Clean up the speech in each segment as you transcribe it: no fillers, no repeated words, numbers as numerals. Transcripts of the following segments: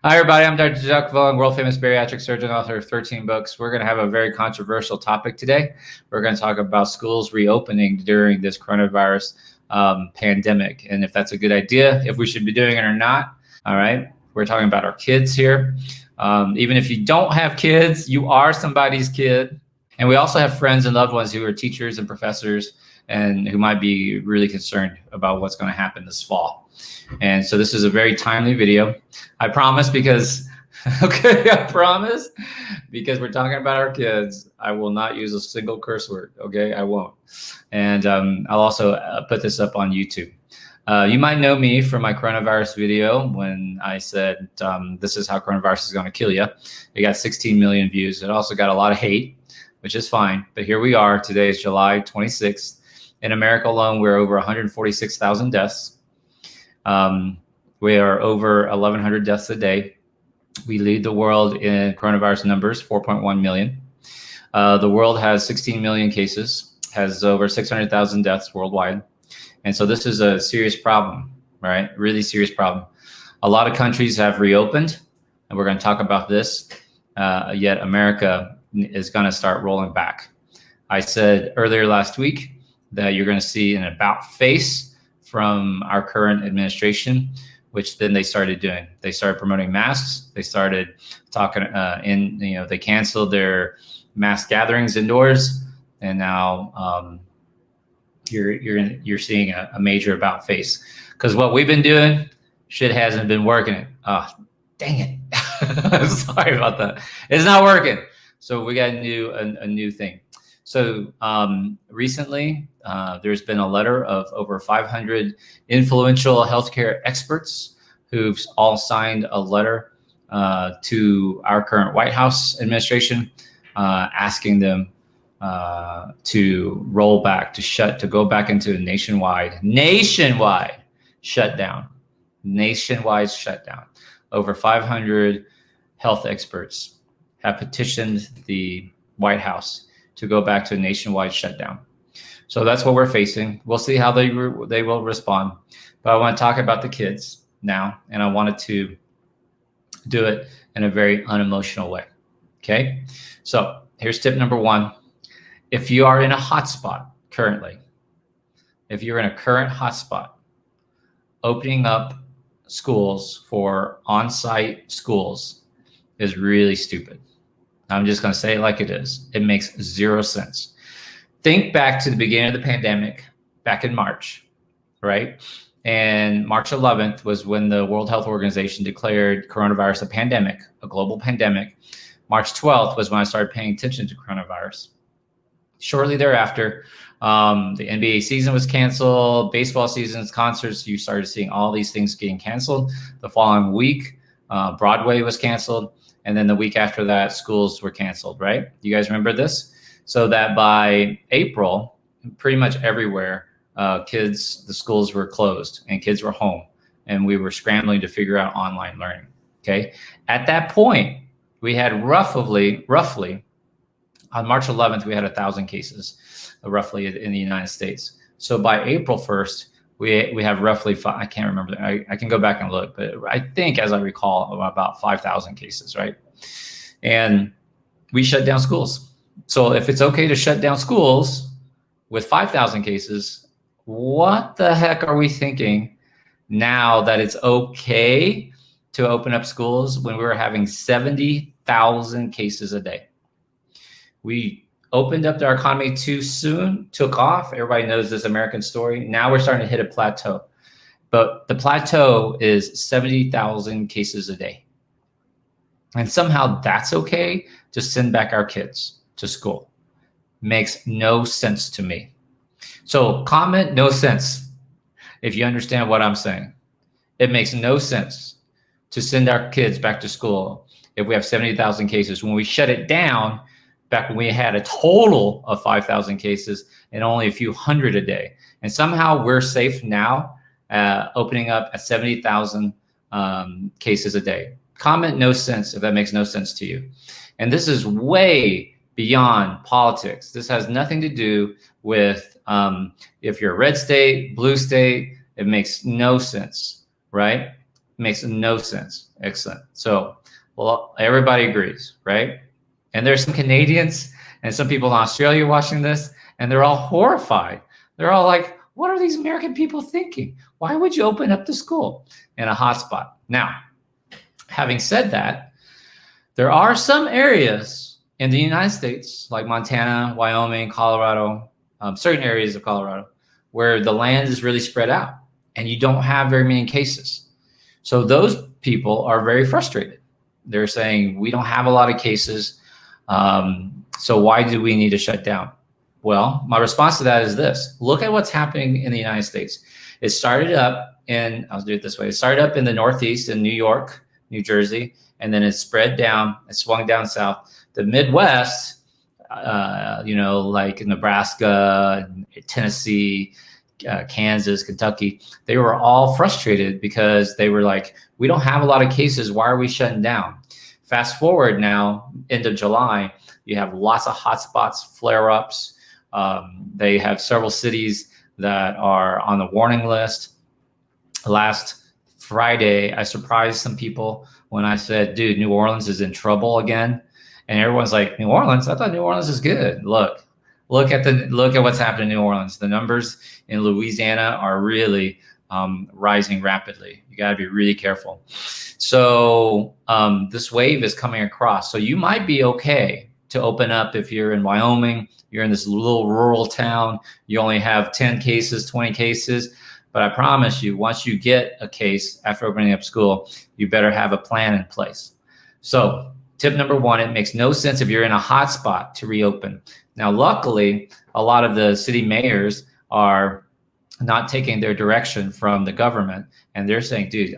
Hi, everybody. I'm Dr. Duc Vuong, world famous bariatric surgeon, author of 13 books. We're going to have a very controversial topic today. We're going to talk about schools reopening during this coronavirus pandemic, and if that's a good idea, if we should be doing it or not. All right. We're talking about our kids here. Even if you don't have kids, you are somebody's kid. And we also have friends and loved ones who are teachers and professors and who might be really concerned about what's going to happen this fall. And so this is a very timely video. I promise because, okay, I promise because we're talking about our kids. I will not use a single curse word, okay? I won't. And I'll also put this up on YouTube. You might know me from my coronavirus video when I said, this is how coronavirus is going to kill you. It got 16 million views. It also got a lot of hate, which is fine. But here we are. Today is July 26th. In America alone, we're over 146,000 deaths. We are over 1,100 deaths a day. We lead the world in coronavirus numbers, 4.1 million. The world has 16 million cases, has over 600,000 deaths worldwide. And so this is a serious problem, right? Really serious problem. A lot of countries have reopened, and we're going to talk about this. Yet America is going to start rolling back. I said earlier last week that you're going to see an about face from our current administration, which then they started doing. They started promoting masks. They started talking they canceled their mass gatherings indoors, and now you're seeing a major about face, because what we've been doing, shit hasn't been working. Oh, dang it! I'm sorry about that. It's not working. So we got a new thing. So recently, there's been a letter of over 500 influential healthcare experts who've all signed a letter to our current White House administration, asking them to roll back, to go back into a nationwide shutdown. Nationwide shutdown. Over 500 health experts have petitioned the White House to go back to a nationwide shutdown. So that's what we're facing. We'll see how they will respond. But I want to talk about the kids now, and I wanted to do it in a very unemotional way. Okay? So here's tip number one. If you are in a hotspot currently, if you're in a current hotspot, opening up schools for on-site schools is really stupid. I'm just going to say it like it is. It makes zero sense. Think back to the beginning of the pandemic, back in March, right? And March 11th was when the World Health Organization declared coronavirus a pandemic, a global pandemic. March 12th was when I started paying attention to coronavirus. Shortly thereafter, the NBA season was canceled, baseball seasons, concerts, you started seeing all these things getting canceled. The following week, Broadway was canceled. And then the week after that, schools were canceled, right? You guys remember this? So that by April, pretty much everywhere, the schools were closed and kids were home, and we were scrambling to figure out online learning, okay? At that point, we had roughly, on March 11th, we had 1,000 cases, roughly, in the United States. So by April 1st, we have roughly I can't remember. I can go back and look, but I think, as I recall, about 5,000 cases, right? And we shut down schools. So if it's okay to shut down schools with 5,000 cases, what the heck are we thinking now that it's okay to open up schools when we were having 70,000 cases a day? We opened up our economy too soon, took off. Everybody knows this American story. Now we're starting to hit a plateau. But the plateau is 70,000 cases a day. And somehow that's okay to send back our kids to school. Makes no sense to me. So comment no sense if you understand what I'm saying. It makes no sense to send our kids back to school if we have 70,000 cases. When we shut it down, back when we had a total of 5,000 cases and only a few hundred a day. And somehow we're safe now, opening up at 70,000 cases a day. Comment no sense if that makes no sense to you. And this is way beyond politics. This has nothing to do with if you're a red state, blue state. It makes no sense, right? Makes no sense. Excellent. So, well, everybody agrees, right? And there's some Canadians and some people in Australia watching this, and they're all horrified. They're all like, what are these American people thinking? Why would you open up the school in a hotspot? Now, having said that, there are some areas in the United States, like Montana, Wyoming, Colorado, certain areas of Colorado, where the land is really spread out and you don't have very many cases. So those people are very frustrated. They're saying, we don't have a lot of cases. So why do we need to shut down? Well, my response to that is this. Look at what's happening in the United States. It started up in, I'll do it this way. It started up in the Northeast in New York, New Jersey, and then it spread down, it swung down south. The Midwest, like Nebraska, Tennessee, Kansas, Kentucky, they were all frustrated because they were like, we don't have a lot of cases. Why are we shutting down? Fast forward now, end of July, you have lots of hotspots, flare-ups. They have several cities that are on the warning list. Last Friday, I surprised some people when I said, dude, New Orleans is in trouble again. And everyone's like, New Orleans? I thought New Orleans is good. Look at what's happening in New Orleans. The numbers in Louisiana are really rising rapidly. You got to be really careful. So this wave is coming across. So you might be okay to open up if you're in Wyoming, you're in this little rural town, you only have 10 cases, 20 cases. But I promise you, once you get a case after opening up school, you better have a plan in place. So tip number one, it makes no sense if you're in a hotspot to reopen. Now, luckily, a lot of the city mayors are not taking their direction from the government, and they're saying, dude,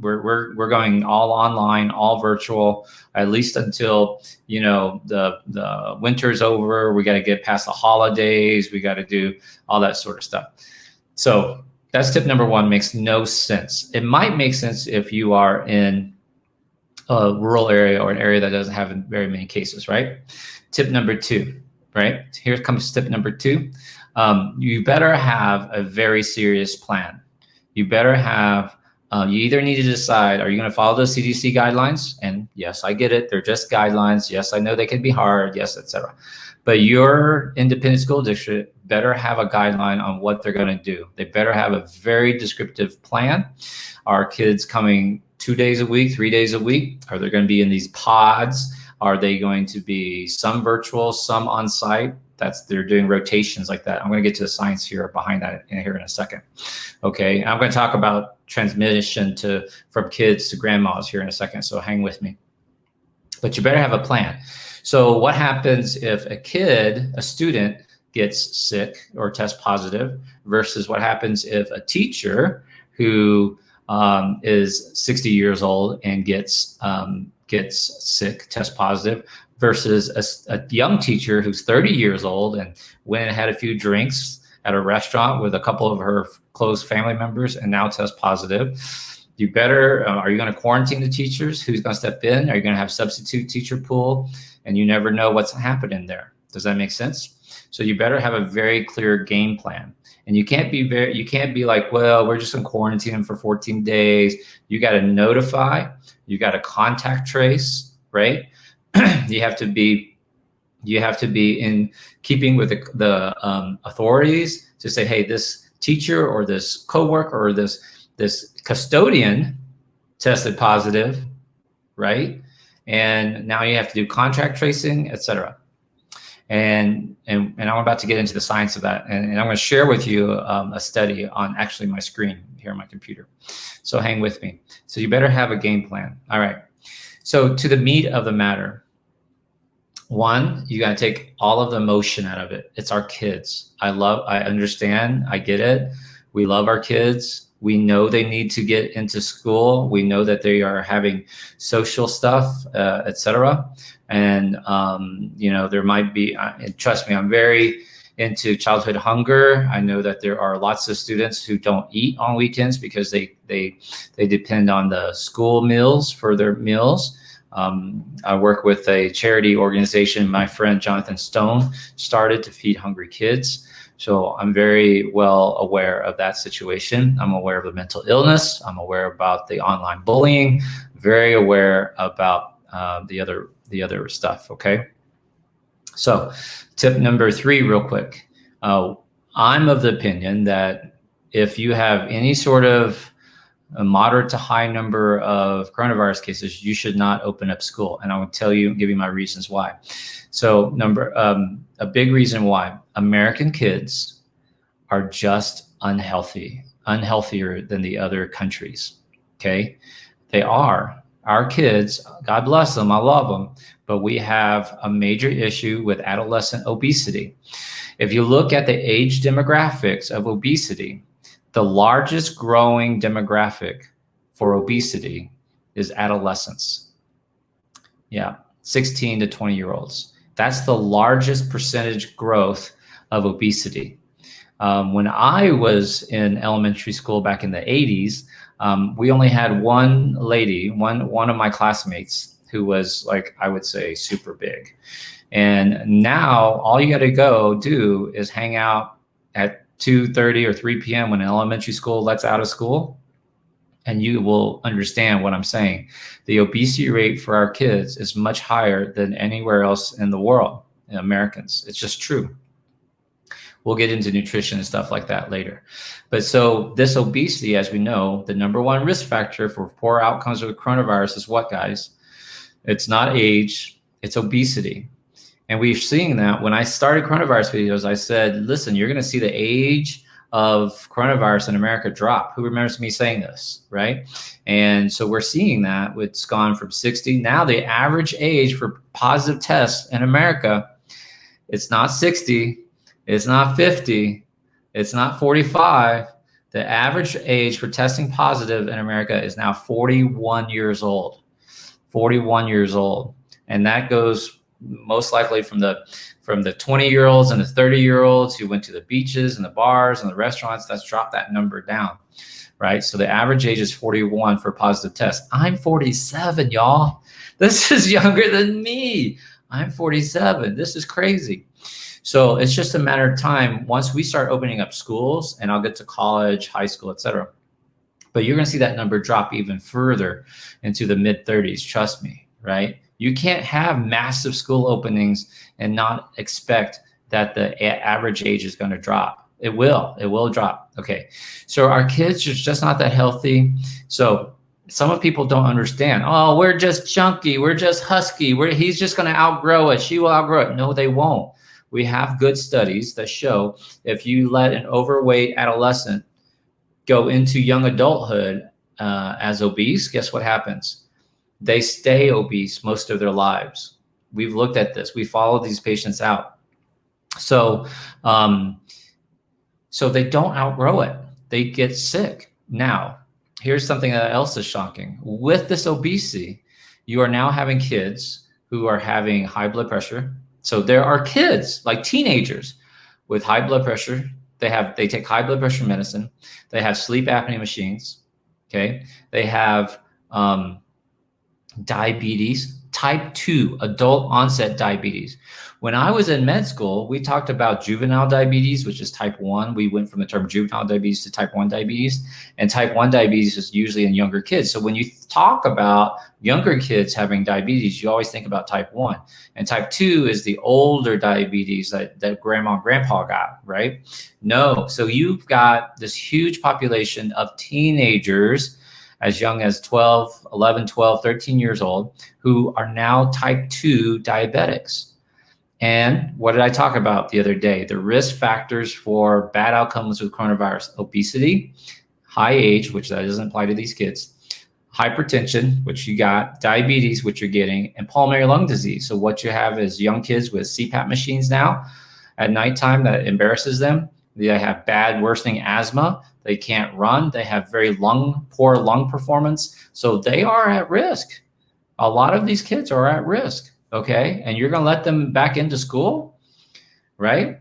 we're going all online, all virtual, at least until, the winter's over. We got to get past the holidays. We got to do all that sort of stuff. So that's tip number one, makes no sense. It might make sense if you are in a rural area or an area that doesn't have very many cases, right? Tip number two, right? Here comes tip number two. You better have a very serious plan. You better have, you either need to decide, are you going to follow those CDC guidelines? And yes, I get it. They're just guidelines. Yes, I know they can be hard. Yes, etc. But your independent school district better have a guideline on what they're going to do. They better have a very descriptive plan. Are kids coming 2 days a week, 3 days a week? Are they going to be in these pods? Are they going to be some virtual, some on site? They're doing rotations like that. I'm going to get to the science here behind that here in a second. Okay, I'm going to talk about transmission from kids to grandmas here in a second, so hang with me. But you better have a plan. So what happens if a student gets sick or tests positive versus what happens if a teacher who is 60 years old and gets sick, tests positive, versus a young teacher who's 30 years old and went and had a few drinks at a restaurant with a couple of her close family members and now tests positive. You better, are you going to quarantine the teachers? Who's going to step in? Are you going to have substitute teacher pool? And you never know what's happening there. Does that make sense? So you better have a very clear game plan. And you can't be like, well, we're just going to quarantine them for 14 days. You got to notify, you got to contact trace, right? You have to be in keeping with the authorities to say, hey, this teacher or this coworker or this custodian tested positive, right? And now you have to do contact tracing, et cetera. And I'm about to get into the science of that. And I'm going to share with you a study on actually my screen here on my computer. So hang with me. So you better have a game plan. All right. So to the meat of the matter, one, you got to take all of the emotion out of it. It's our kids. I understand. I get it. We love our kids. We know they need to get into school. We know that they are having social stuff, et cetera. And, there might be, and trust me, I'm very into childhood hunger. I know that there are lots of students who don't eat on weekends because they depend on the school meals for their meals. I work with a charity organization my friend Jonathan Stone started to feed hungry kids. So I'm very well aware of that situation. I'm aware of the mental illness. I'm aware about the online bullying. Very aware about the other stuff. Okay. So tip number 3, real quick. I'm of the opinion that if you have any sort of a moderate to high number of coronavirus cases, you should not open up school. And I will give you my reasons why. So a big reason why American kids are just unhealthier than the other countries. Okay. They are. Our kids, God bless them, I love them, but we have a major issue with adolescent obesity. If you look at the age demographics of obesity, the largest growing demographic for obesity is adolescents. Yeah, 16 to 20-year-olds. That's the largest percentage growth of obesity. When I was in elementary school back in the 80s, we only had one lady, one of my classmates who was, like, I would say, super big. And now all you got to go do is hang out at 2:30 or 3 p.m. when elementary school lets out of school, and you will understand what I'm saying. The obesity rate for our kids is much higher than anywhere else in the world, in Americans. It's just true. We'll get into nutrition and stuff like that later. But so this obesity, as we know, the number one risk factor for poor outcomes with coronavirus is what, guys? It's not age, it's obesity. And we're seeing that. When I started coronavirus videos, I said, listen, you're going to see the age of coronavirus in America drop. Who remembers me saying this, right? And so we're seeing that. It's gone from 60. Now the average age for positive tests in America, it's not 60. It's not 50. It's not 45. The average age for testing positive in America is now 41 years old. 41 years old. And that goes most likely from the 20-year-olds and the 30-year-olds who went to the beaches and the bars and the restaurants. That's dropped that number down, right? So the average age is 41 for positive tests. I'm 47, y'all. This is younger than me. I'm 47. This is crazy. So it's just a matter of time once we start opening up schools, and I'll get to college, high school, etc. But you're going to see that number drop even further into the mid 30s. Trust me, right? You can't have massive school openings and not expect that the average age is going to drop. It will drop. Okay. So our kids are just not that healthy. So some of people don't understand. Oh, we're just chunky. We're just husky. He's just going to outgrow it. She will outgrow it. No, they won't. We have good studies that show if you let an overweight adolescent go into young adulthood as obese, guess what happens? They stay obese most of their lives. We've looked at this. We followed these patients out. So they don't outgrow it. They get sick. Now, here's something else is shocking. With this obesity, you are now having kids who are having high blood pressure. So there are kids, like teenagers, with high blood pressure. They take high blood pressure medicine. They have sleep apnea machines. Okay. They have diabetes, type 2, adult onset diabetes. When I was in med school, we talked about juvenile diabetes, which is type 1. We went from the term juvenile diabetes to type 1 diabetes, and type 1 diabetes is usually in younger kids. So when you talk about younger kids having diabetes, you always think about type 1. And type 2 is the older diabetes that grandma and grandpa got, right? No. So you've got this huge population of teenagers as young as 11, 12, 13 years old who are now type 2 diabetics. And what did I talk about the other day? The risk factors for bad outcomes with coronavirus: obesity, high age, which that doesn't apply to these kids, hypertension, which you got, diabetes, which you're getting, and pulmonary lung disease. So what you have is young kids with CPAP machines now at nighttime that embarrasses them. They have bad worsening asthma. They can't run. They have very poor lung performance. So they are at risk. A lot of these kids are at risk. Okay. And you're going to let them back into school, right?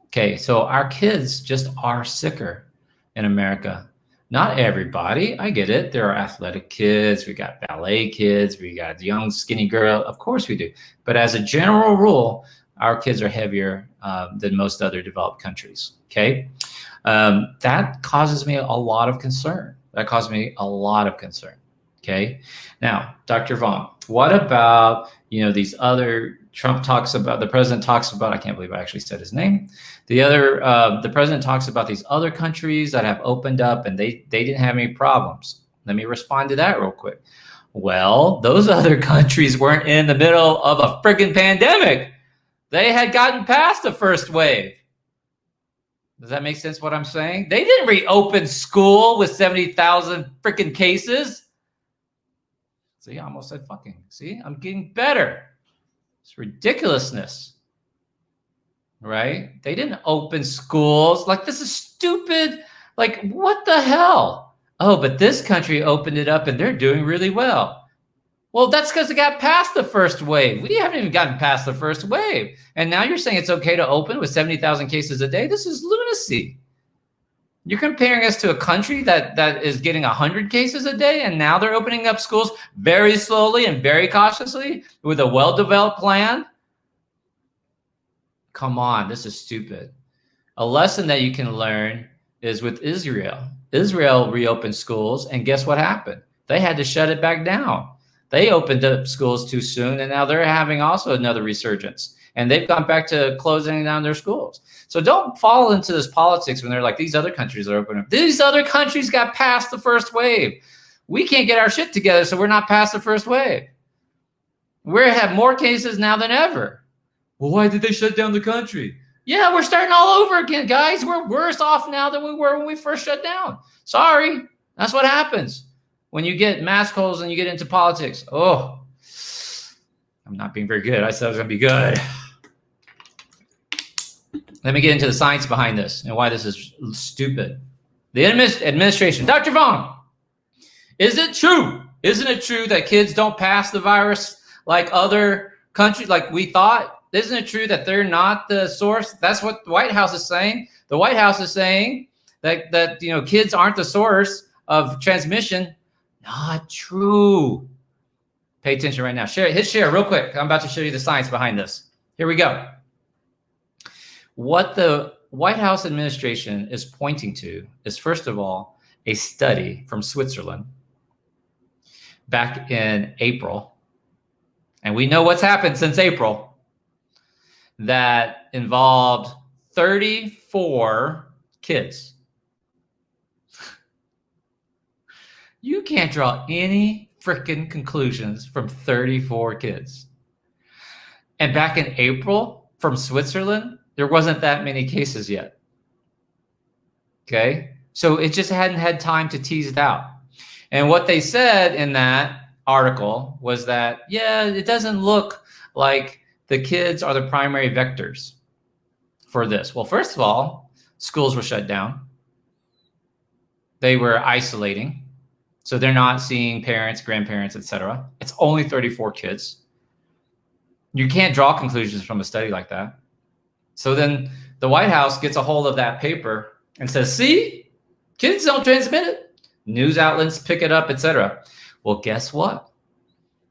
Okay. So our kids just are sicker in America. Not everybody. I get it. There are athletic kids. We got ballet kids. We got young, skinny girl. Of course we do. But as a general rule, our kids are heavier than most other developed countries. Okay. That causes me a lot of concern. That causes me a lot of concern. Okay. Now, Dr. Vuong, what about, these other the president talks about, I can't believe I actually said his name. The president talks about these other countries that have opened up and they didn't have any problems. Let me respond to that real quick. Well, those other countries weren't in the middle of a freaking pandemic. They had gotten past the first wave. Does that make sense what I'm saying? They didn't reopen school with 70,000 freaking cases. See, I almost said fucking. See, I'm getting better. It's ridiculousness, right? They didn't open schools. Like, this is stupid. Like, what the hell? Oh, but this country opened it up and they're doing really well. Well, that's because they got past the first wave. We haven't even gotten past the first wave. And now you're saying it's okay to open with 70,000 cases a day? This is lunacy. You're comparing us to a country that is getting 100 cases a day, and now they're opening up schools very slowly and very cautiously with a well-developed plan? Come on, this is stupid. A lesson that you can learn is with Israel. Israel reopened schools, and guess what happened? They had to shut it back down. They opened up schools too soon, and now they're having also another resurgence. And they've gone back to closing down their schools. So don't fall into this politics when they're like, these other countries are opening up. These other countries got past the first wave. We can't get our shit together, so we're not past the first wave. We have more cases now than ever. Well, why did they shut down the country? Yeah, we're starting all over again, guys. We're worse off now than we were when we first shut down. Sorry, that's what happens when you get mask holes and you get into politics. Oh, I'm not being very good. I said I was going to be good. Let me get into the science behind this and why this is stupid. The administration, Dr. Vuong, is it true? Isn't it true that kids don't pass the virus like other countries, like we thought? Isn't it true that they're not the source? That's what the White House is saying. The White House is saying that kids aren't the source of transmission. Not true. Pay attention right now. Hit share real quick. I'm about to show you the science behind this. Here we go. What the White House administration is pointing to is, first of all, a study from Switzerland back in April. And we know what's happened since April, that involved 34 kids. You can't draw any freaking conclusions from 34 kids. And back in April, from Switzerland, there wasn't that many cases yet. Okay? So it just hadn't had time to tease it out. And what they said in that article was that, yeah, it doesn't look like the kids are the primary vectors for this. Well, first of all, schools were shut down. They were isolating. So they're not seeing parents, grandparents, etc. It's only 34 kids. You can't draw conclusions from a study like that. So then the White House gets a hold of that paper and says, see, kids don't transmit it. News outlets pick it up, etc. Well, guess what?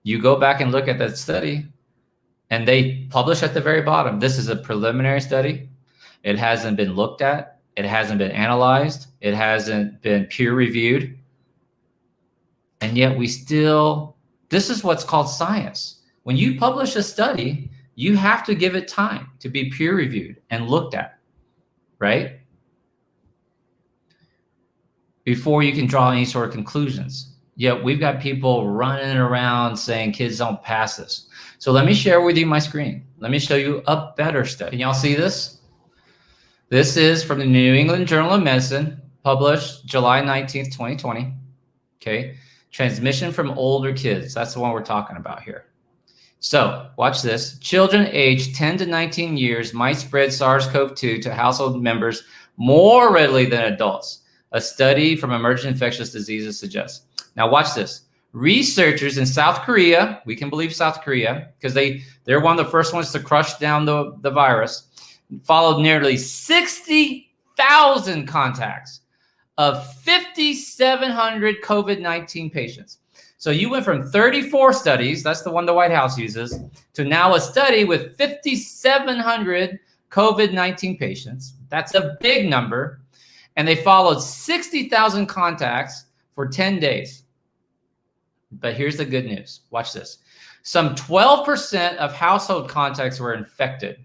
You go back and look at that study, and they publish at the very bottom. This is a preliminary study. It hasn't been looked at. It hasn't been analyzed. It hasn't been peer reviewed. And yet this is what's called science. When you publish a study, you have to give it time to be peer reviewed and looked at, right? Before you can draw any sort of conclusions. Yet we've got people running around saying kids don't pass this. So let me share with you my screen. Let me show you a better study. Can y'all see this? This is from the New England Journal of Medicine, published July 19th, 2020. Okay. Transmission from older kids. That's the one we're talking about here. So watch this. Children aged 10 to 19 years might spread SARS-CoV-2 to household members more readily than adults. A study from Emerging Infectious Diseases suggests. Now watch this. Researchers in South Korea, we can believe South Korea, because they're one of the first ones to crush down the virus, followed nearly 60,000 contacts of 5,700 COVID-19 patients. So you went from 34 studies, that's the one the White House uses, to now a study with 5,700 COVID-19 patients. That's a big number. And they followed 60,000 contacts for 10 days. But here's the good news. Watch this. Some 12% of household contacts were infected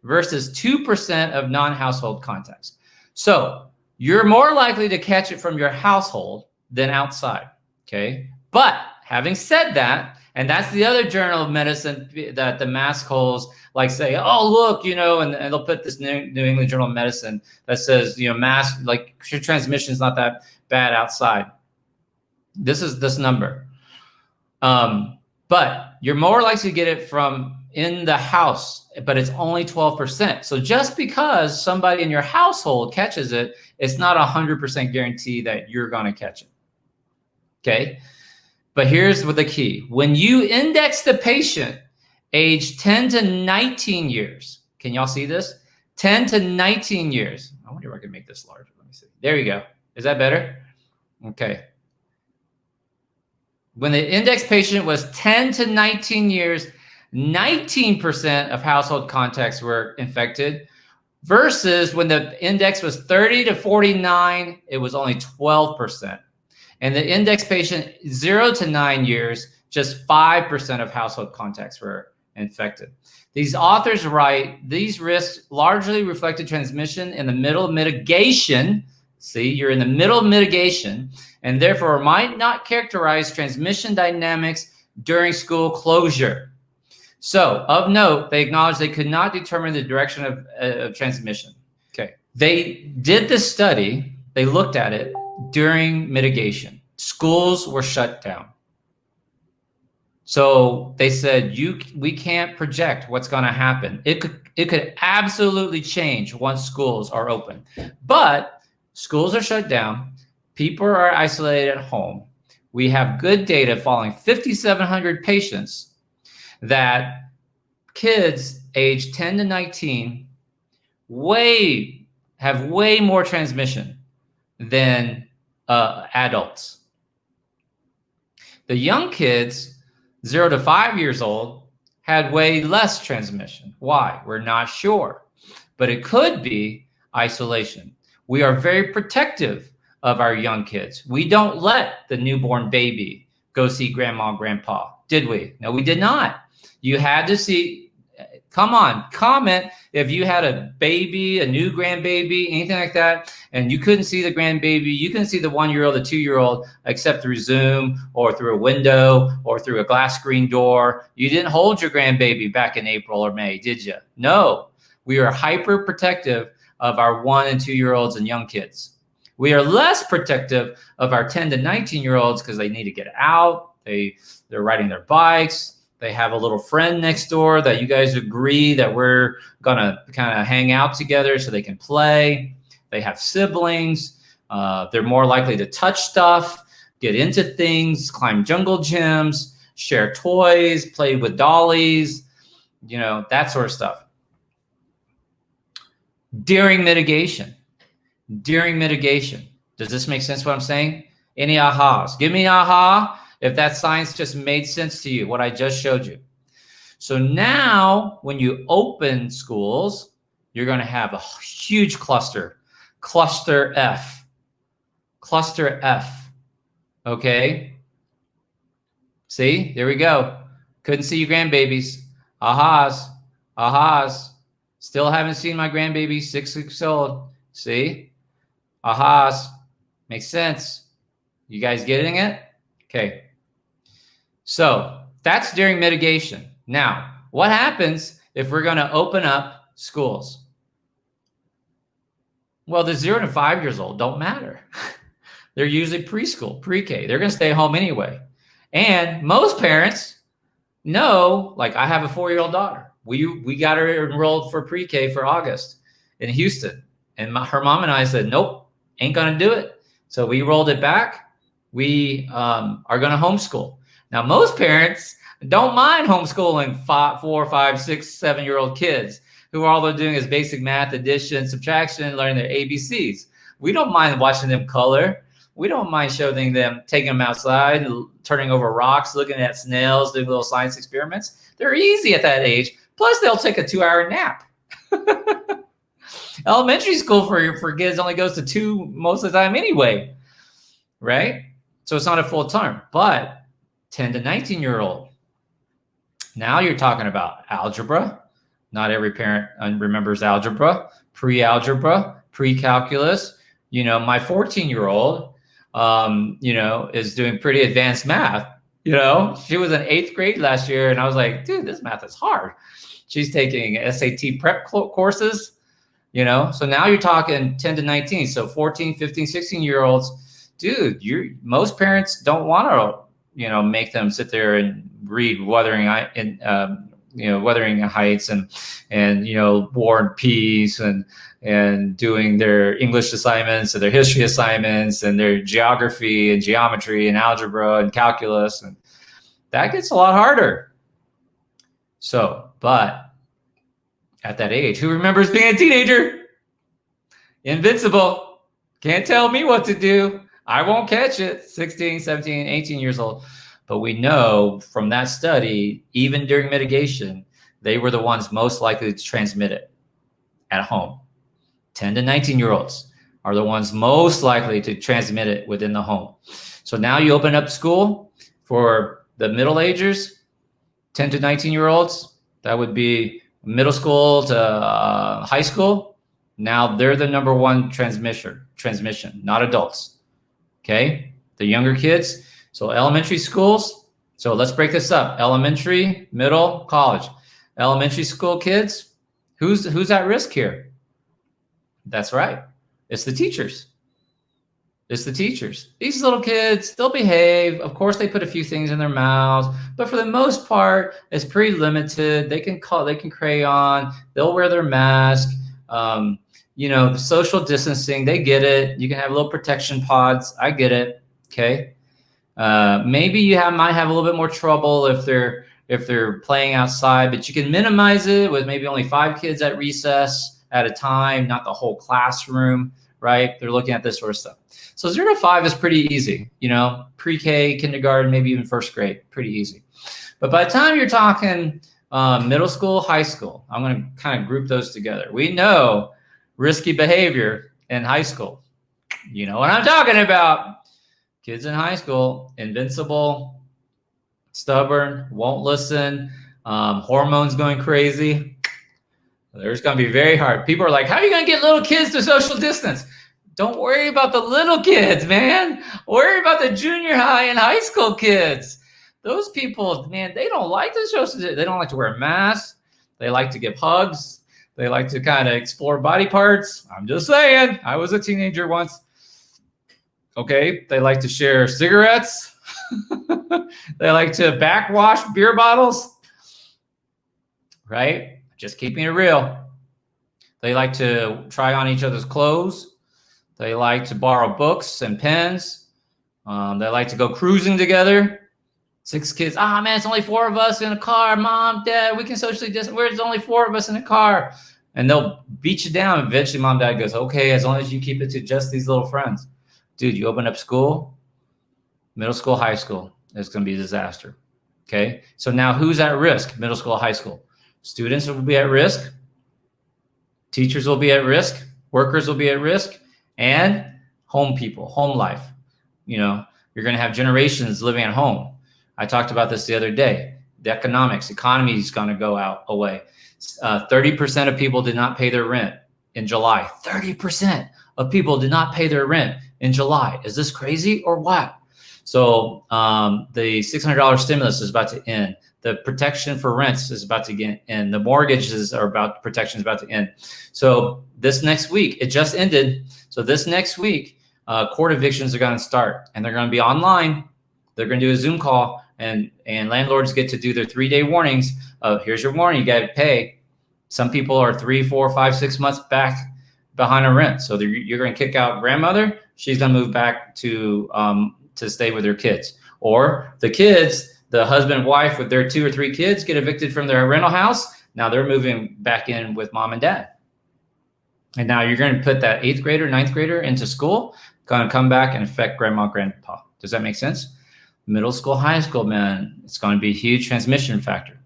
versus 2% of non-household contacts. So you're more likely to catch it from your household than outside, okay? But having said that, and that's the other journal of medicine that the mask holes like say, oh, look, you know, and they'll put this New England Journal of Medicine that says, you know, mask, like transmission is not that bad outside. This is this number. But you're more likely to get it from in the house, but it's only 12%. So just because somebody in your household catches it, it's not 100% guarantee that you're going to catch it. Okay. But here's what the key. When you index the patient age 10 to 19 years, can y'all see this? 10 to 19 years. I wonder if I can make this larger. Let me see. There you go. Is that better? Okay. When the index patient was 10 to 19 years, 19% of household contacts were infected versus when the index was 30 to 49, it was only 12%. And the index patient 0 to 9 years, just 5% of household contacts were infected. These authors write, these risks largely reflected transmission in the middle of mitigation. See, you're in the middle of mitigation, and therefore might not characterize transmission dynamics during school closure. So, of note, they acknowledge they could not determine the direction of transmission. Okay. They did this study, they looked at it during mitigation. Schools were shut down. So they said, we can't project what's going to happen. It could absolutely change once schools are open. But schools are shut down. People are isolated at home. We have good data following 5,700 patients that kids age 10 to 19 have way more transmission than adults. The young kids, 0 to 5 years old, had way less transmission. Why? We're not sure, but it could be isolation. We are very protective of our young kids. We don't let the newborn baby go see grandma and grandpa, did we? No, we did not. You had to see, come on, comment if you had a baby, a new grandbaby, anything like that, and you couldn't see the grandbaby, you couldn't see the 1-year-old, the 2-year-old, except through Zoom or through a window or through a glass screen door. You didn't hold your grandbaby back in April or May, did you? No, we are hyper protective of our 1 and 2-year-olds and young kids. We are less protective of our 10 to 19-year-olds because they need to get out. They're riding their bikes. They have a little friend next door that you guys agree that we're going to kind of hang out together so they can play. They have siblings. They're more likely to touch stuff, get into things, climb jungle gyms, share toys, play with dollies, you know, that sort of stuff. During mitigation. Does this make sense what I'm saying? Any ahas? Give me an aha if that science just made sense to you, what I just showed you. So now when you open schools, you're going to have a huge cluster F. Okay? See, there we go. Couldn't see your grandbabies. Ahas. Still haven't seen my grandbaby, 6 weeks old. See? Ahas. Makes sense. You guys getting it? Okay. So that's during mitigation. Now, what happens if we're going to open up schools? Well, the 0 to 5 years old don't matter. They're usually preschool, pre-K. They're going to stay home anyway. And most parents know, like I have a 4-year-old daughter. We got her enrolled for pre-K for August in Houston. And her mom and I said, nope, ain't going to do it. So we rolled it back. We are going to homeschool. Now, most parents don't mind homeschooling 4, 5, 6, 7-year-old kids who all they're doing is basic math, addition, subtraction, learning their ABCs. We don't mind watching them color. We don't mind showing them, taking them outside, turning over rocks, looking at snails, doing little science experiments. They're easy at that age. Plus, they'll take a 2-hour nap. Elementary school for kids only goes to 2 most of the time anyway, right? So it's not a full term. But 10 to 19-year-old, now you're talking about algebra. Not every parent remembers algebra, pre-algebra, pre-calculus. My 14-year-old, is doing pretty advanced math. She was in 8th grade last year, and I was like, dude, this math is hard. She's taking SAT prep courses, So now you're talking 10 to 19. So 14, 15, 16-year-olds, dude, most parents don't want to, make them sit there and read Wuthering Heights and War and Peace and doing their English assignments and their history assignments and their geography and geometry and algebra and calculus, and that gets a lot harder. So, but at that age, who remembers being a teenager? Invincible. Can't tell me what to do. I won't catch it. 16, 17, 18 years old. But we know from that study, even during mitigation, they were the ones most likely to transmit it at home. 10 to 19-year-olds are the ones most likely to transmit it within the home. So now you open up school for the middle agers, 10 to 19-year-olds. That would be middle school to high school. Now they're the number one transmission, not adults. Okay, the younger kids. So elementary schools. So let's break this up. Elementary, middle, college. Elementary school kids. Who's at risk here? That's right. It's the teachers. It's the teachers. These little kids, they'll behave. Of course, they put a few things in their mouths, but for the most part, it's pretty limited. They can crayon. They'll wear their mask. The social distancing, they get it. You can have little protection pods. I get it. Okay. Maybe you might have a little bit more trouble if they're playing outside, but you can minimize it with maybe only 5 kids at recess at a time, not the whole classroom, right? They're looking at this sort of stuff. So 0 to 5 is pretty easy, pre-K, kindergarten, maybe even 1st grade, pretty easy. But by the time you're talking middle school, high school, I'm going to kind of group those together. We know risky behavior in high school. You know what I'm talking about. Kids in high school, invincible, stubborn, won't listen, hormones going crazy. There's going to be very hard. People are like, how are you going to get little kids to social distance? Don't worry about the little kids, man. Worry about the junior high and high school kids. Those people, man, they don't like the social distance. They don't like to wear masks. They like to give hugs. They like to kind of explore body parts. I'm just saying. I was a teenager once. Okay, they like to share cigarettes. They like to backwash beer bottles, right? Just keeping it real. They like to try on each other's clothes. They like to borrow books and pens. They like to go cruising together. 6 kids. Man, it's only 4 of us in a car. Mom, Dad, we can socially distance. There's only 4 of us in a car. And they'll beat you down. Eventually, Mom, Dad goes, okay, as long as you keep it to just these little friends. Dude, you open up school, middle school, high school, it's going to be a disaster. Okay. So now who's at risk? Middle school, high school. Students will be at risk. Teachers will be at risk. Workers will be at risk. And home people, home life. You're going to have generations living at home. I talked about this the other day. The economy is going to go away. 30% of people did not pay their rent in July. 30% of people did not pay their rent in July. Is this crazy or what? So the $600 stimulus is about to end. The protection for rents is about to end. The mortgages protection is about to end. So this next week, it just ended. So this next week, court evictions are going to start, and they're going to be online. They're going to do a Zoom call, and landlords get to do their 3-day warnings of, here's your warning, you got to pay. Some people are 3, 4, 5, 6 months behind a rent. So you're going to kick out grandmother. She's going to move back to stay with her kids. Or the kids, the husband and wife with their 2 or 3 kids get evicted from their rental house. Now they're moving back in with mom and dad. And now you're going to put that 8th grader, 9th grader into school, going to come back and affect grandma, grandpa. Does that make sense? Middle school, high school, man, it's going to be a huge transmission factor.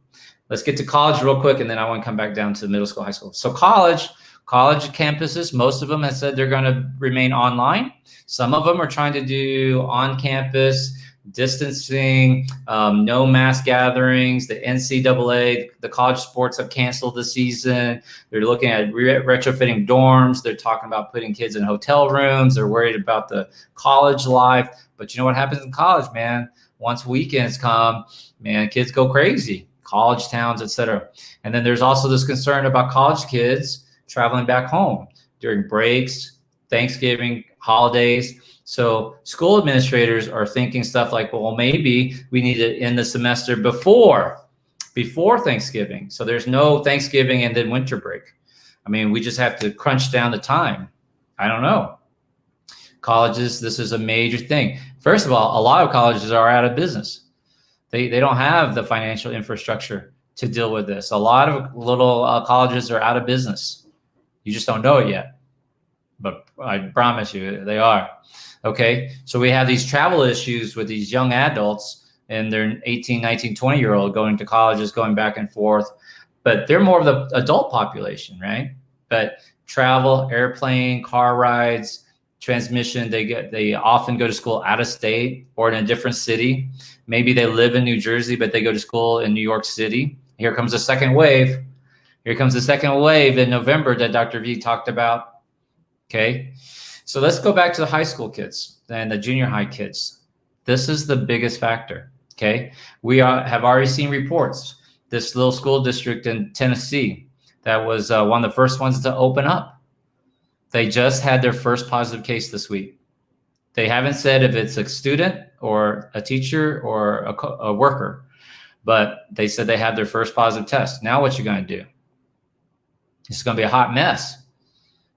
Let's get to college real quick, and then I want to come back down to middle school, high school. So college campuses, most of them have said they're going to remain online. Some of them are trying to do on-campus distancing, no mass gatherings. The NCAA, the college sports have canceled the season. They're looking at retrofitting dorms. They're talking about putting kids in hotel rooms. They're worried about the college life. But you know what happens in college, man? Once weekends come, man, kids go crazy. College towns, etc. And then there's also this concern about college kids traveling back home during breaks, Thanksgiving, holidays. So school administrators are thinking stuff like, well, maybe we need to end the semester before Thanksgiving. So there's no Thanksgiving and then winter break. I mean, we just have to crunch down the time. I don't know. Colleges, this is a major thing. First of all, a lot of colleges are out of business. They don't have the financial infrastructure to deal with this. A lot of little colleges are out of business. You just don't know it yet. But I promise you, they are. Okay, so we have these travel issues with these young adults and their 18, 19, 20-year-old going to colleges, going back and forth. But they're more of the adult population, right? But travel, airplane, car rides, transmission, they often go to school out of state or in a different city. Maybe they live in New Jersey, but they go to school in New York City. Here comes the second wave. Here comes the second wave in November that Dr. V talked about. Okay, so let's go back to the high school kids and the junior high kids. This is the biggest factor. Okay, we have already seen reports. This little school district in Tennessee that was one of the first ones to open up. They just had their first positive case this week. They haven't said if it's a student or a teacher or a worker, but they said they had their first positive test. Now what you going to do? It's going to be a hot mess.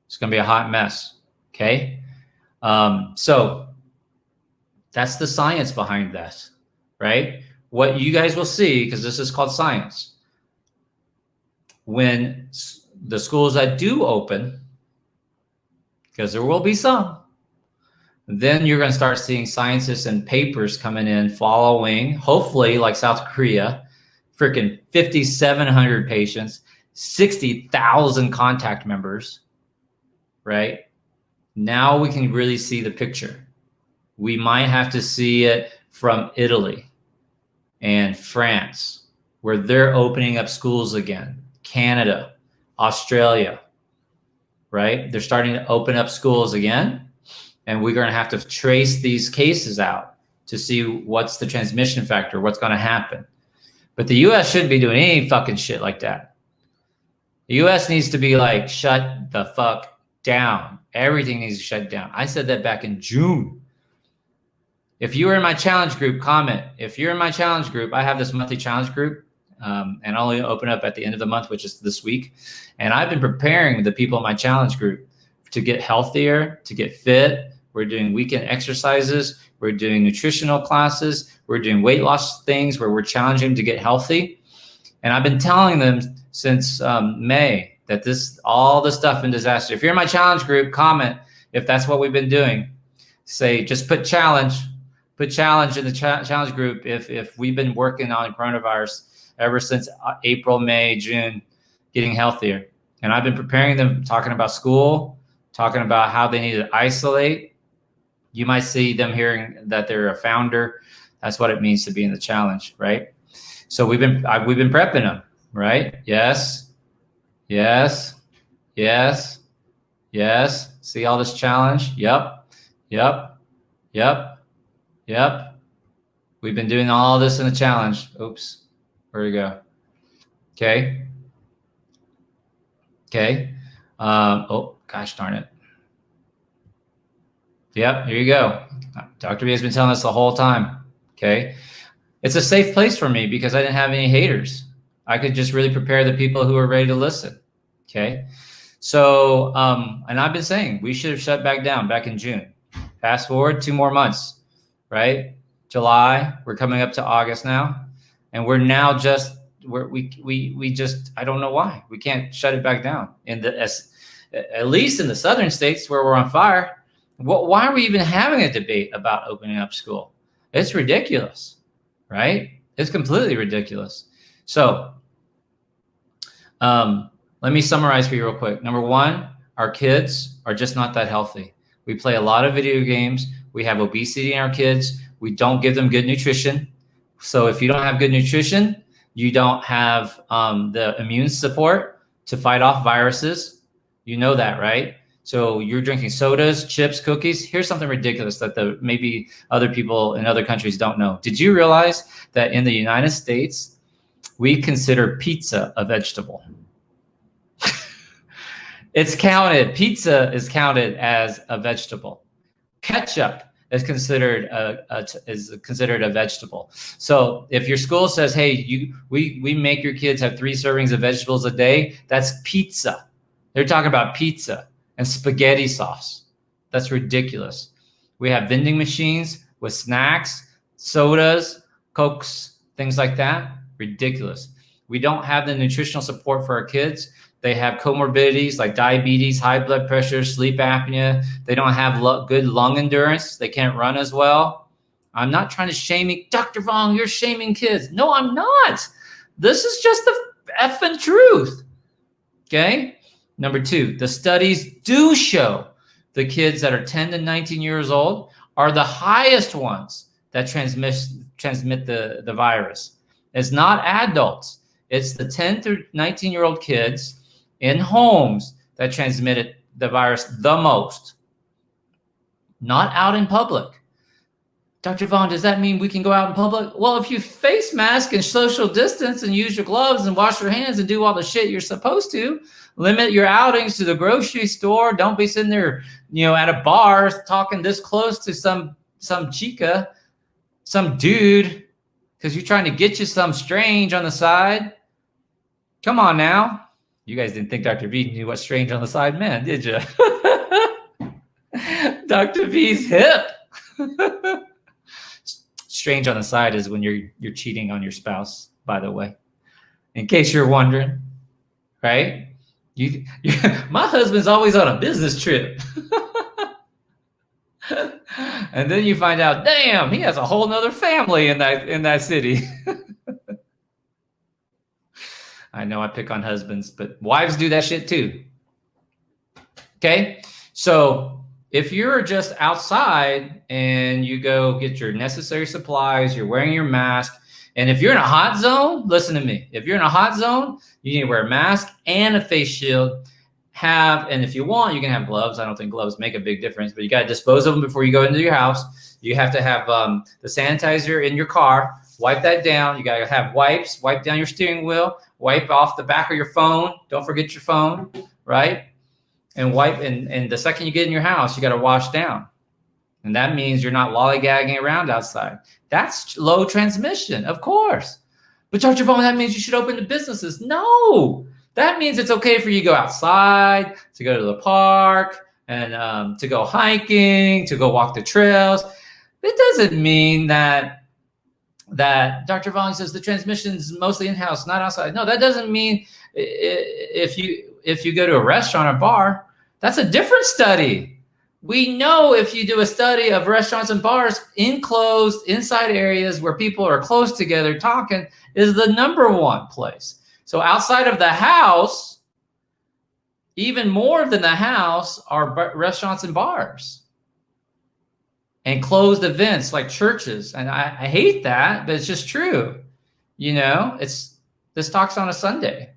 It's going to be a hot mess. Okay. So that's the science behind this, right? What you guys will see, because this is called science, when the schools that do open, because there will be some, then you're going to start seeing scientists and papers coming in following, hopefully like South Korea, freaking 5,700 patients, 60,000 contact members, right? Now we can really see the picture. We might have to see it from Italy and France, where they're opening up schools again, Canada, Australia, right? They're starting to open up schools again. And we're going to have to trace these cases out to see what's the transmission factor, what's going to happen. But the U.S. shouldn't be doing any fucking shit like that. The U.S. needs to be like, shut the fuck down. Everything needs to shut down. I said that back in June. If you were in my challenge group, comment. If you're in my challenge group, I have this monthly challenge group, and I'll only open up at the end of the month, which is this week. And I've been preparing the people in my challenge group to get healthier, to get fit. We're doing weekend exercises. We're doing nutritional classes. We're doing weight loss things where we're challenging them to get healthy. And I've been telling them since May that all the stuff in disaster. If you're in my challenge group, comment if that's what we've been doing. Say, just put challenge in the challenge group if we've been working on coronavirus ever since April, May, June, getting healthier. And I've been preparing them, talking about school, talking about how they need to isolate. You might see them hearing that they're a founder. That's what it means to be in the challenge, right? So we've been prepping them, right? Yes, yes, yes, yes. See all this challenge? Yep, yep, yep, yep. We've been doing all this in the challenge. Oops, where'd it go? Okay. Okay. Oh, gosh darn it. Yep, here you go. Dr. B has been telling us the whole time. Okay. It's a safe place for me because I didn't have any haters. I could just really prepare the people who are ready to listen. Okay. So, and I've been saying we should have shut back down back in June. Fast forward 2 more months, right? July, we're coming up to August now. And we're now just, we just, I don't know why. We can't shut it back down. at least in the southern states where we're on fire. Why are we even having a debate about opening up school? It's ridiculous, right? It's completely ridiculous. So let me summarize for you real quick. Number one, our kids are just not that healthy. We play a lot of video games. We have obesity in our kids. We don't give them good nutrition. So if you don't have good nutrition, you don't have the immune support to fight off viruses. You know that, right? So you're drinking sodas, chips, cookies. Here's something ridiculous that maybe other people in other countries don't know. Did you realize that in the United States, we consider pizza a vegetable? It's counted. Pizza is counted as a vegetable. Ketchup is considered a vegetable. So if your school says, "Hey, we make your kids have 3 servings of vegetables a day," that's pizza. They're talking about pizza and spaghetti sauce. That's ridiculous. We have vending machines with snacks, sodas, Cokes, things like that. Ridiculous. We don't have the nutritional support for our kids. They have comorbidities like diabetes, high blood pressure, sleep apnea. They don't have good lung endurance. They can't run as well. I'm not trying to shame you. Dr. Vuong, you're shaming kids. No, I'm not. This is just the effing truth. Okay? Number 2, the studies do show the kids that are 10 to 19 years old are the highest ones that transmit the virus. It's not adults. It's the 10 to 19-year-old kids in homes that transmitted the virus the most, not out in public. Dr. Vuong, does that mean we can go out in public? Well, if you face mask and social distance and use your gloves and wash your hands and do all the shit you're supposed to, limit your outings to the grocery store. Don't be sitting there, at a bar talking this close to some chica, some dude, because you're trying to get you some strange on the side. Come on now. You guys didn't think Dr. V knew what strange on the side meant, did you? Dr. V's hip. Strange on the side is when you're cheating on your spouse, by the way, in case you're wondering, right? My husband's always on a business trip. And then you find out, damn, he has a whole nother family in that city. I know I pick on husbands, but wives do that shit too. Okay? So if you're just outside and you go get your necessary supplies, you're wearing your mask, and if you're in a hot zone, listen to me. If you're in a hot zone, you need to wear a mask and a face shield. And if you want, you can have gloves. I don't think gloves make a big difference, but you got to dispose of them before you go into your house. You have to have the sanitizer in your car. Wipe that down. You got to have wipes. Wipe down your steering wheel. Wipe off the back of your phone. Don't forget your phone, right? And wipe. And the second you get in your house, you got to wash down. And that means you're not lollygagging around outside. That's low transmission, of course. But Dr. Vuong, that means you should open the businesses. No, that means it's okay for you to go outside, to go to the park, and to go hiking, to go walk the trails. It doesn't mean that Dr. Vuong says the transmission is mostly in-house, not outside. No, that doesn't mean if you go to a restaurant or bar, that's a different study. We know if you do a study of restaurants and bars, enclosed inside areas where people are close together talking is the #1 place. So outside of the house, even more than the house are restaurants and bars and closed events like churches. And I hate that, but it's just true. This talk's on a Sunday.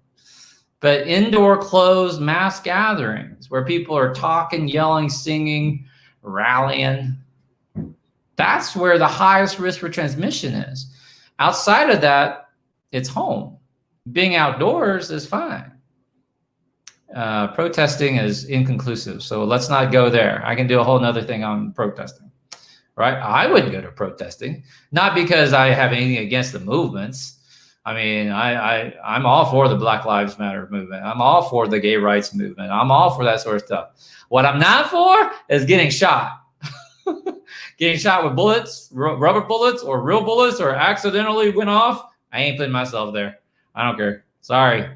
But indoor closed mass gatherings where people are talking, yelling, singing, rallying, that's where the highest risk for transmission is. Outside of that, it's home. Being outdoors is fine. Protesting is inconclusive, so let's not go there. I can do a whole nother thing on protesting, right? I wouldn't go to protesting, not because I have anything against the movements. I mean, I'm all for the Black Lives Matter movement. I'm all for the gay rights movement. I'm all for that sort of stuff. What I'm not for is getting shot. Getting shot with bullets, rubber bullets, or real bullets, or accidentally went off. I ain't putting myself there. I don't care. Sorry.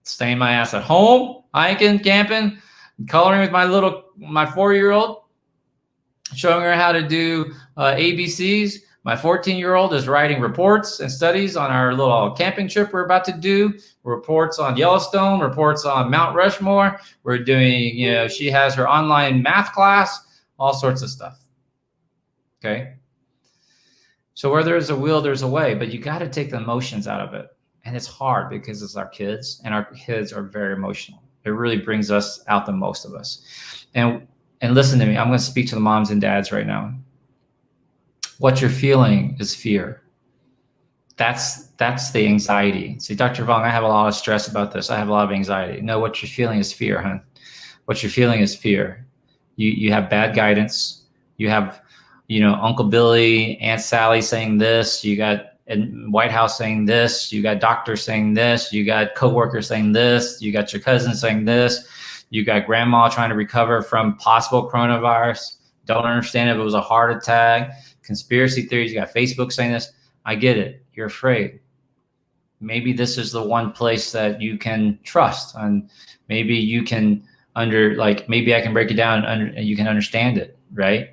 Staying my ass at home, hiking, camping, coloring with my 4-year-old, showing her how to do ABCs. My 14-year-old is writing reports and studies on our little camping trip we're about to do, reports on Yellowstone, reports on Mount Rushmore. We're doing, she has her online math class, all sorts of stuff. Okay. So where there's a will, there's a way, but you got to take the emotions out of it. And it's hard because it's our kids, and our kids are very emotional. It really brings us out the most of us. And listen to me, I'm going to speak to the moms and dads right now. What you're feeling is fear. That's the anxiety. See, Dr. Vuong, I have a lot of stress about this. I have a lot of anxiety. No, what you're feeling is fear, hon. What you're feeling is fear. You have bad guidance. You have, Uncle Billy, Aunt Sally saying this. You got White House saying this. You got doctors saying this. You got coworkers saying this. You got your cousin saying this. You got grandma trying to recover from possible coronavirus. Don't understand if it was a heart attack. Conspiracy theories. You got Facebook saying this. I get it. You're afraid. Maybe this is the one place that you can trust, and maybe you can maybe I can break it down and you can understand it, right?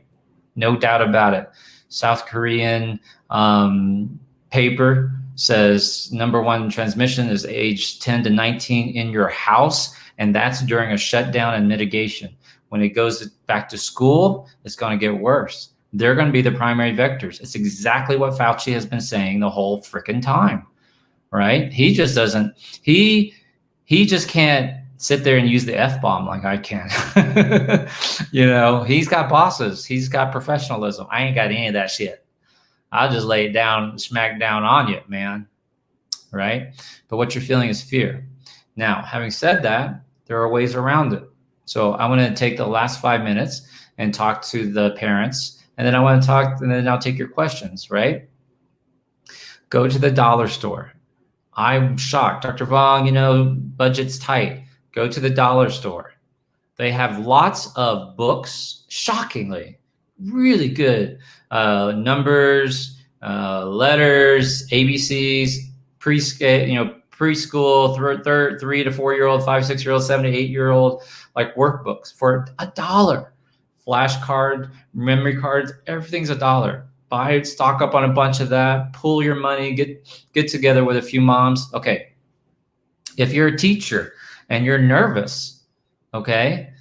No doubt about it. South Korean paper says number one transmission is age 10 to 19 in your house, and that's during a shutdown and mitigation. When it goes back to school, it's going to get worse. They're going to be the primary vectors. It's exactly what Fauci has been saying the whole freaking time, right? He just doesn't, he just can't sit there and use the F-bomb like I can. He's got bosses. He's got professionalism. I ain't got any of that shit. I'll just lay it down, smack down on you, man, right? But what you're feeling is fear. Now, having said that, there are ways around it. So I want to take the last 5 minutes and talk to the parents, and then I'll take your questions, right? Go to the dollar store. I'm shocked. Dr. Vuong, budget's tight. Go to the dollar store. They have lots of books, shockingly, really good numbers, letters, ABCs, preschool, 3 to 4-year-old, 5-6-year-old, 7 to 8-year-old, like workbooks for $1. Flashcard, memory cards, everything's $1. Buy, stock up on a bunch of that, pool your money, get together with a few moms. Okay. If you're a teacher and you're nervous, okay,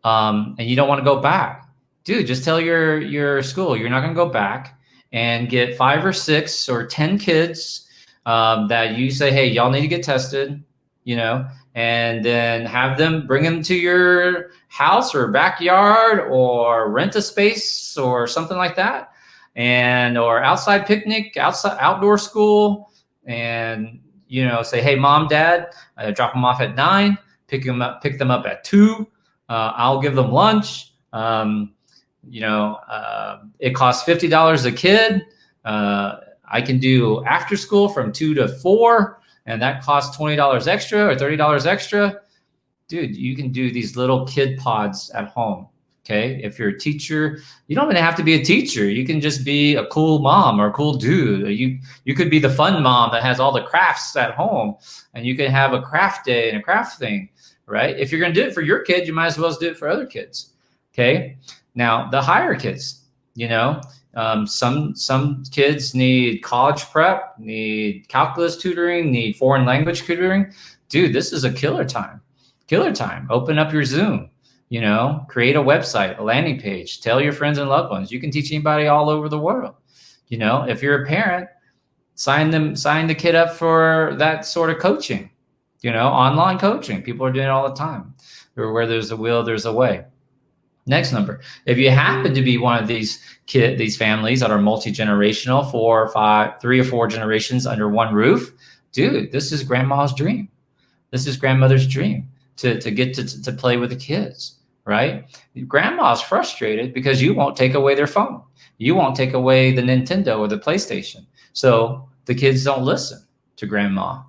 and you don't want to go back, dude, just tell your school you're not going to go back, and get 5 or 6 or 10 kids that you say, hey, y'all need to get tested, and then have them bring them to your house or backyard, or rent a space or something like that, or outside picnic, outdoor school, and say, hey, mom, dad, drop them off at 9, pick them up at 2. I'll give them lunch. It costs $50 a kid. I can do after school from 2 to 4, and that costs $20 extra or $30 extra. Dude, you can do these little kid pods at home. Okay. If you're a teacher, you don't even have to be a teacher. You can just be a cool mom or a cool dude. You could be the fun mom that has all the crafts at home, and you can have a craft day and a craft thing, right? If you're going to do it for your kid, you might as well do it for other kids. Okay. Now the higher kids, some kids need college prep, need calculus tutoring, need foreign language tutoring. Dude, this is a killer time. Open up your Zoom, create a website, a landing page, tell your friends and loved ones. You can teach anybody all over the world. If you're a parent, sign the kid up for that sort of coaching, online coaching. People are doing it all the time. Where there's a will, there's a way. Next number. If you happen to be one of these families that are multi-generational, 3 or 4 generations under one roof, dude, this is grandma's dream. This is grandmother's dream to get to play with the kids, right? Grandma's frustrated because you won't take away their phone. You won't take away the Nintendo or the PlayStation. So the kids don't listen to grandma.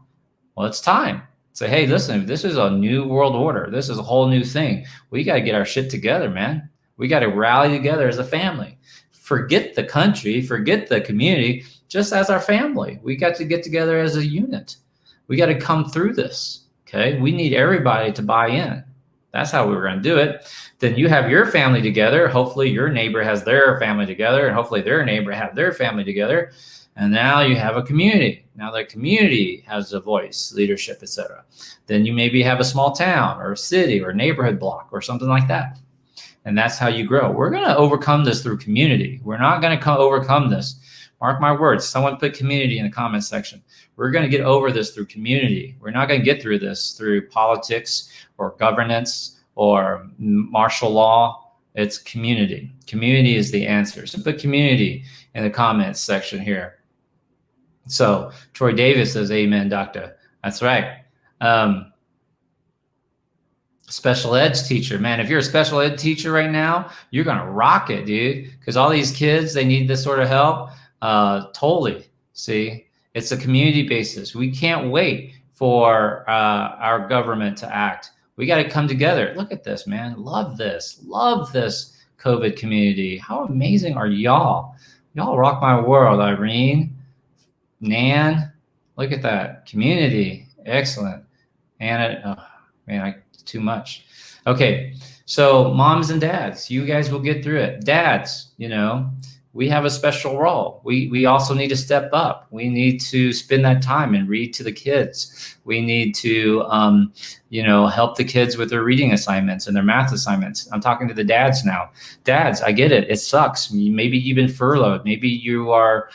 Well, it's time. Say, hey, listen, this is a new world order. This is a whole new thing. We got to get our shit together, man. We got to rally together as a family. Forget the country, forget the community, just as our family. We got to get together as a unit. We got to come through this, okay? We need everybody to buy in. That's how we were going to do it. Then you have your family together. Hopefully your neighbor has their family together, and hopefully their neighbor have their family together. And now you have a community. Now the community has a voice, leadership, etc. Then you maybe have a small town or a city or a neighborhood block or something like that. And that's how you grow. We're going to overcome this through community. We're not going to overcome this. Mark my words. Someone put community in the comments section. We're going to get over this through community. We're not going to get through this through politics or governance or martial law. It's community. Community is the answer. So put community in the comments section here. So Troy Davis says, amen, doctor. That's right. Special ed teacher, man, if you're a special ed teacher right now, you're going to rock it, dude. Because all these kids, they need this sort of help. Totally. See, it's a community basis. We can't wait for our government to act. We got to come together. Look at this, man. Love this COVID community. How amazing are y'all? Y'all rock my world. Irene, Nan, look at that community. Excellent. Anna, oh, man, too much. Okay. So moms and dads, you guys will get through it. Dads, we have a special role. We also need to step up. We need to spend that time and read to the kids. We need to, help the kids with their reading assignments and their math assignments. I'm talking to the dads now. Dads, I get it. It sucks. Maybe you've been furloughed. Maybe you are,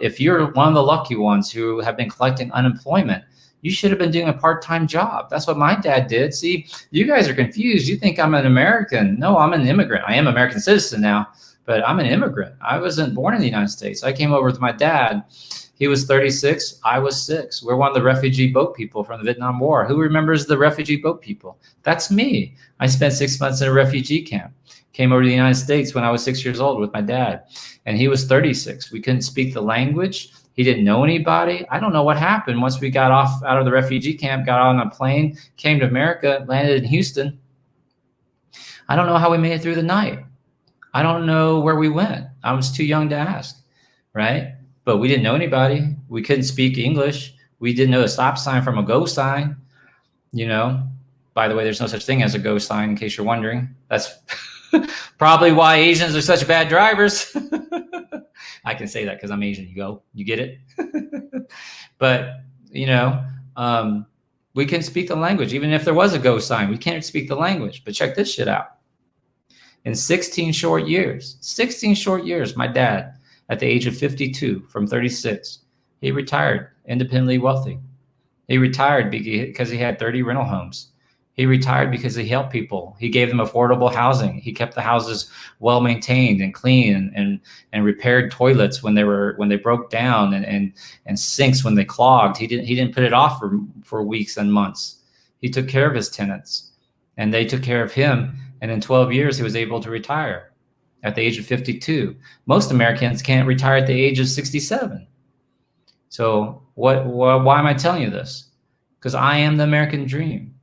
if you're one of the lucky ones who have been collecting unemployment, you should have been doing a part-time job. That's what my dad did. See, you guys are confused. You think I'm an American. No, I'm an immigrant. I am an American citizen now, but I'm an immigrant. I wasn't born in the United States. I came over with my dad. He was 36. I was 6. We're one of the refugee boat people from the Vietnam War. Who remembers the refugee boat people? That's me. I spent 6 months in a refugee camp. Came over to the United States when I was 6 years old with my dad, and he was 36. We couldn't speak the language. He didn't know anybody. I don't know what happened once we got out of the refugee camp, got on a plane, came to America, landed in Houston. I don't know how we made it through the night. I don't know where we went. I was too young to ask, right? But we didn't know anybody. We couldn't speak English. We didn't know a stop sign from a go sign. By the way, there's no such thing as a go sign, in case you're wondering. That's probably why Asians are such bad drivers. I can say that because I'm Asian. You get it? But, we can speak the language. Even if there was a go sign, we can't speak the language. But check this shit out. In 16 short years, my dad, at the age of 52 from 36, he retired independently wealthy. He retired because he had 30 rental homes. He retired because he helped people. He gave them affordable housing. He kept the houses well maintained and clean and repaired toilets when they broke down and sinks when they clogged. He didn't put it off for weeks and months. He took care of his tenants, and they took care of him. And in 12 years, he was able to retire at the age of 52. Most Americans can't retire at the age of 67. So why am I telling you this? Because I am the American dream.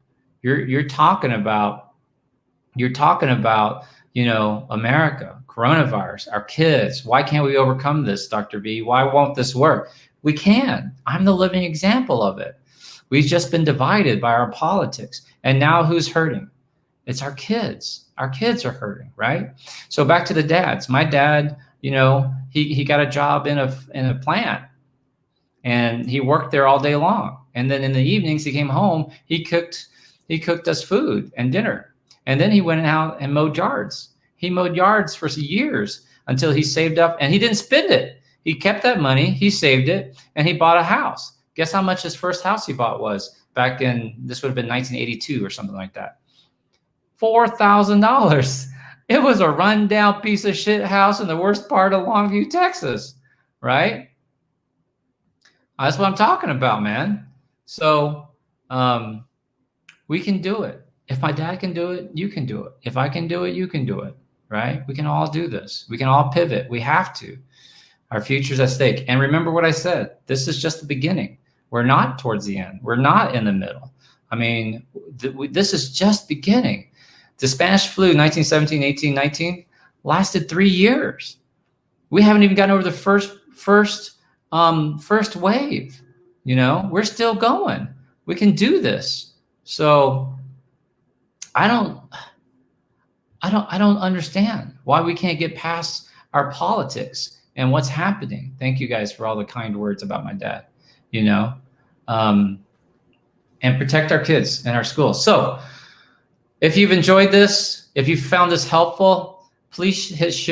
You're talking about, America, coronavirus, our kids. Why can't we overcome this, Dr. V? Why won't this work? We can. I'm the living example of it. We've just been divided by our politics. And now who's hurting? It's our kids. Our kids are hurting, right? So back to the dads. My dad, he got a job in a plant, and he worked there all day long. And then in the evenings, he came home. He cooked us food and dinner. And then he went out and mowed yards. He mowed yards for years until he saved up, and he didn't spend it. He kept that money, he saved it, and he bought a house. Guess how much his first house he bought was back in, this would have been 1982 or something like that. $4,000. It was a rundown piece of shit house in the worst part of Longview, Texas, right? That's what I'm talking about, man. So we can do it. If my dad can do it, you can do it. If I can do it, you can do it, right? We can all do this. We can all pivot. We have to. Our future's at stake. And remember what I said. This is just the beginning. We're not towards the end. We're not in the middle. I mean, this is just beginning. The Spanish flu, 1917, 18, 19, lasted 3 years. We haven't even gotten over the first wave. We're still going. We can do this. So I don't understand why we can't get past our politics and what's happening. Thank you guys for all the kind words about my dad, you know, and protect our kids and our schools. So if you've enjoyed this, if you found this helpful, please hit share.